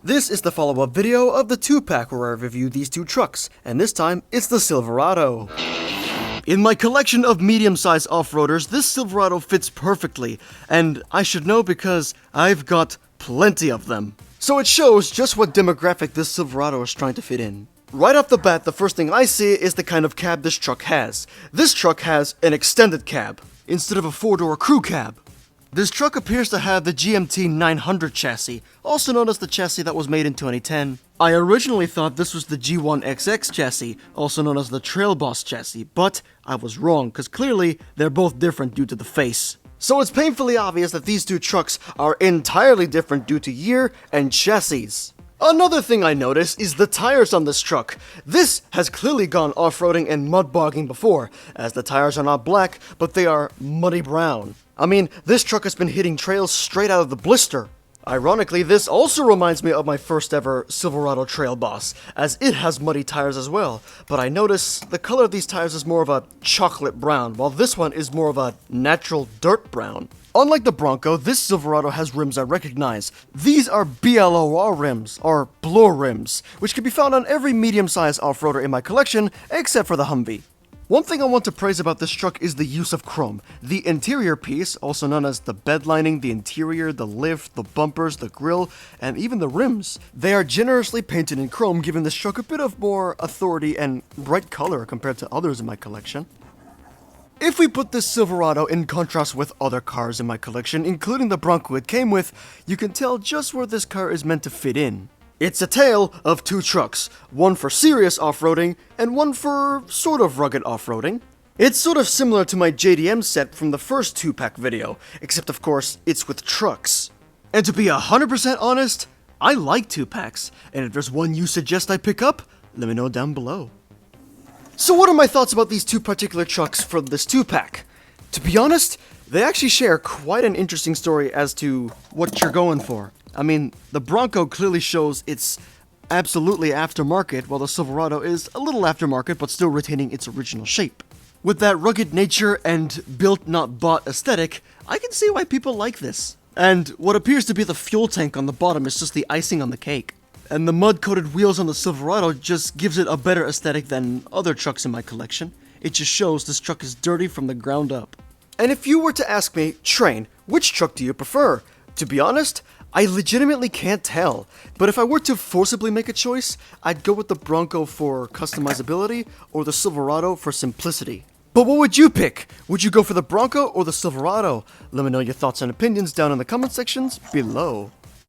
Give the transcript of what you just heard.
This is the follow-up video of the 2-pack where I review these two trucks, and this time it's the Silverado. In my collection of medium-sized off-roaders, this Silverado fits perfectly, and I should know because I've got plenty of them. So it shows just what demographic this Silverado is trying to fit in. Right off the bat, the first thing I see is the kind of cab this truck has. This truck has an extended cab, instead of a 4-door crew cab. This truck appears to have the GMT 900 chassis, also known as the chassis that was made in 2010. I originally thought this was the G1XX chassis, also known as the Trail Boss chassis, but I was wrong, because clearly they're both different due to the face. So it's painfully obvious that these two trucks are entirely different due to year and chassis. Another thing I notice is the tires on this truck. This has clearly gone off-roading and mud bogging before, as the tires are not black, but they are muddy brown. I mean, this truck has been hitting trails straight out of the blister. Ironically, this also reminds me of my first ever Silverado Trail Boss, as it has muddy tires as well, but I notice the color of these tires is more of a chocolate brown, while this one is more of a natural dirt brown. Unlike the Bronco, this Silverado has rims I recognize. These are BLOR rims, or blower rims, which can be found on every medium-sized off-roader in my collection, except for the Humvee. One thing I want to praise about this truck is the use of chrome. The interior piece, also known as the bed lining, the interior, the lift, the bumpers, the grille, and even the rims, they are generously painted in chrome, giving this truck a bit of more authority and bright color compared to others in my collection. If we put this Silverado in contrast with other cars in my collection, including the Bronco it came with, you can tell just where this car is meant to fit in. It's a tale of two trucks, one for serious off-roading, and one for sort of rugged off-roading. It's sort of similar to my JDM set from the first 2-pack video, except of course, it's with trucks. And to be 100% honest, I like 2-packs, and if there's one you suggest I pick up, let me know down below. So what are my thoughts about these two particular trucks for this 2-pack? To be honest, they actually share quite an interesting story as to what you're going for. I mean, the Bronco clearly shows it's absolutely aftermarket, while the Silverado is a little aftermarket but still retaining its original shape. With that rugged nature and built not bought aesthetic, I can see why people like this. And what appears to be the fuel tank on the bottom is just the icing on the cake. And the mud-coated wheels on the Silverado just gives it a better aesthetic than other trucks in my collection. It just shows this truck is dirty from the ground up. And if you were to ask me, Train, which truck do you prefer? To be honest, I legitimately can't tell, but if I were to forcibly make a choice, I'd go with the Bronco for customizability or the Silverado for simplicity. But what would you pick? Would you go for the Bronco or the Silverado? Let me know your thoughts and opinions down in the comment sections below.